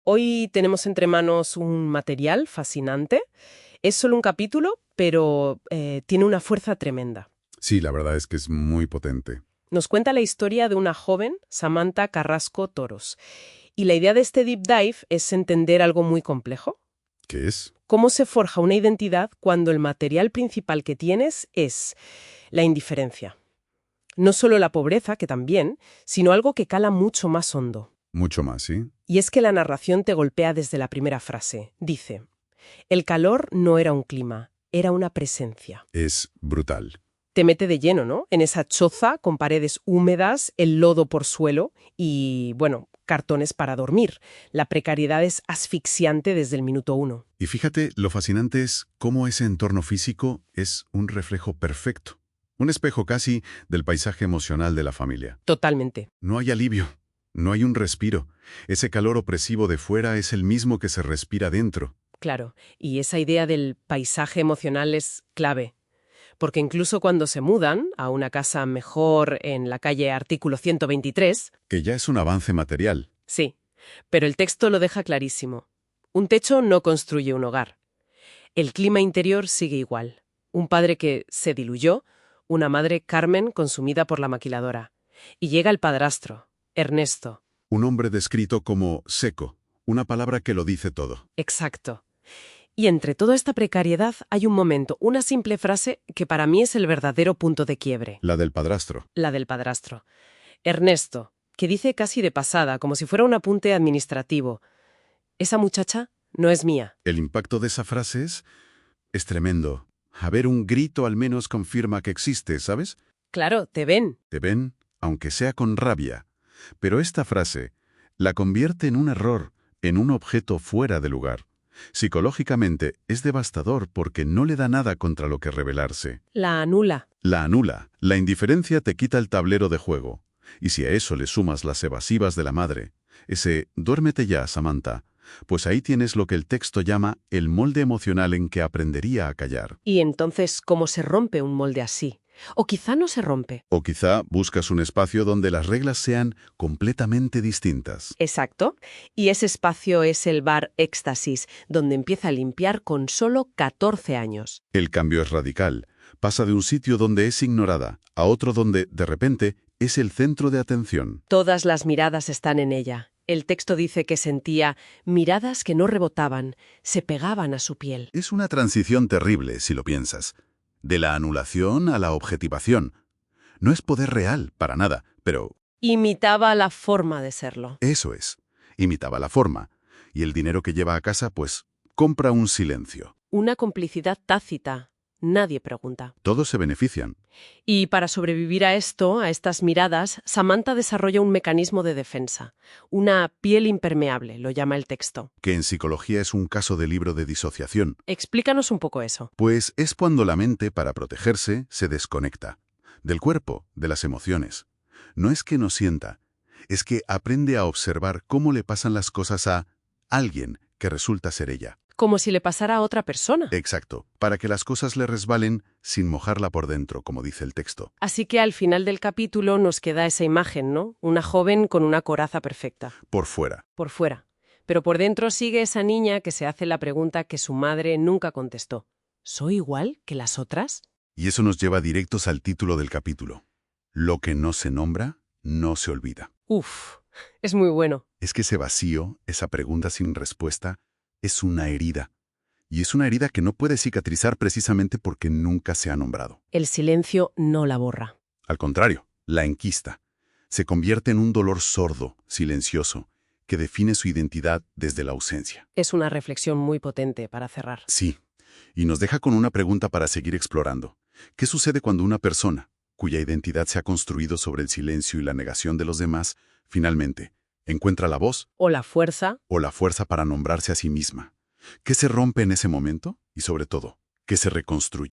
Hoy tenemos entre manos un material fascinante. Es solo un capítulo, pero tiene una fuerza tremenda. Sí, la verdad es que es muy potente. Nos cuenta la historia de una joven, Samantha Carrasco Toros. Y la idea de este deep dive es entender algo muy complejo. ¿Qué es? ¿Cómo se forja una identidad cuando el material principal que tienes es la indiferencia? No solo la pobreza, que también, sino algo que cala mucho más hondo. Mucho más, ¿sí? Y es que la narración te golpea desde la primera frase. Dice, el calor no era un clima, era una presencia. Es brutal. Te mete de lleno, ¿no? En esa choza con paredes húmedas, el lodo por suelo y, bueno, cartones para dormir. La precariedad es asfixiante desde el minuto 1. Y fíjate, lo fascinante es cómo ese entorno físico es un reflejo perfecto. Un espejo casi del paisaje emocional de la familia. Totalmente. No hay alivio, no hay un respiro. Ese calor opresivo de fuera es el mismo que se respira dentro. Claro, y esa idea del paisaje emocional es clave. Porque incluso cuando se mudan a una casa mejor en la calle Artículo 123... Que ya es un avance material. Sí, pero el texto lo deja clarísimo. Un techo no construye un hogar. El clima interior sigue igual. Un padre que se diluyó, una madre, Carmen, consumida por la maquiladora. Y llega el padrastro, Ernesto. Un hombre descrito como seco, una palabra que lo dice todo. Exacto. Y entre toda esta precariedad hay un momento, una simple frase que para mí es el verdadero punto de quiebre. La del padrastro. La del padrastro. Ernesto, que dice casi de pasada, como si fuera un apunte administrativo. Esa muchacha no es mía. El impacto de esa frase es tremendo. A ver, un grito al menos confirma que existe, ¿sabes? Claro, te ven. Te ven, aunque sea con rabia. Pero esta frase la convierte en un error, en un objeto fuera de lugar. Psicológicamente es devastador porque no le da nada contra lo que rebelarse. La anula. La anula. La indiferencia te quita el tablero de juego. Y si a eso le sumas las evasivas de la madre, ese «duérmete ya, Samantha», pues ahí tienes lo que el texto llama el molde emocional en que aprendería a callar. Y entonces, ¿cómo se rompe un molde así? O quizá no se rompe. O quizá buscas un espacio donde las reglas sean completamente distintas. Exacto. Y ese espacio es el bar Éxtasis, donde empieza a limpiar con solo 14 años. El cambio es radical. Pasa de un sitio donde es ignorada a otro donde, de repente, es el centro de atención. Todas las miradas están en ella. El texto dice que sentía miradas que no rebotaban, se pegaban a su piel. Es una transición terrible, si lo piensas. De la anulación a la objetivación. No es poder real, para nada, pero... Imitaba la forma de serlo. Eso es. Imitaba la forma. Y el dinero que lleva a casa, pues, compra un silencio. Una complicidad tácita. Nadie pregunta. Todos se benefician. Y para sobrevivir a esto, a estas miradas, Samantha desarrolla un mecanismo de defensa. Una piel impermeable, lo llama el texto. Que en psicología es un caso de libro de disociación. Explícanos un poco eso. Pues es cuando la mente, para protegerse, se desconecta. Del cuerpo, de las emociones. No es que no sienta, es que aprende a observar cómo le pasan las cosas a alguien que resulta ser ella. Como si le pasara a otra persona. Exacto, para que las cosas le resbalen sin mojarla por dentro, como dice el texto. Así que al final del capítulo nos queda esa imagen, ¿no? Una joven con una coraza perfecta. Por fuera. Por fuera. Pero por dentro sigue esa niña que se hace la pregunta que su madre nunca contestó. ¿Soy igual que las otras? Y eso nos lleva directos al título del capítulo. Lo que no se nombra, no se olvida. Uf, es muy bueno. Es que ese vacío, esa pregunta sin respuesta, es una herida. Y es una herida que no puede cicatrizar precisamente porque nunca se ha nombrado. El silencio no la borra. Al contrario, la enquista. Se convierte en un dolor sordo, silencioso, que define su identidad desde la ausencia. Es una reflexión muy potente para cerrar. Sí, y nos deja con una pregunta para seguir explorando. ¿Qué sucede cuando una persona, cuya identidad se ha construido sobre el silencio y la negación de los demás, finalmente encuentra la voz O la fuerza. o la fuerza para nombrarse a sí misma? ¿Qué se rompe en ese momento? Y sobre todo, ¿qué se reconstruye?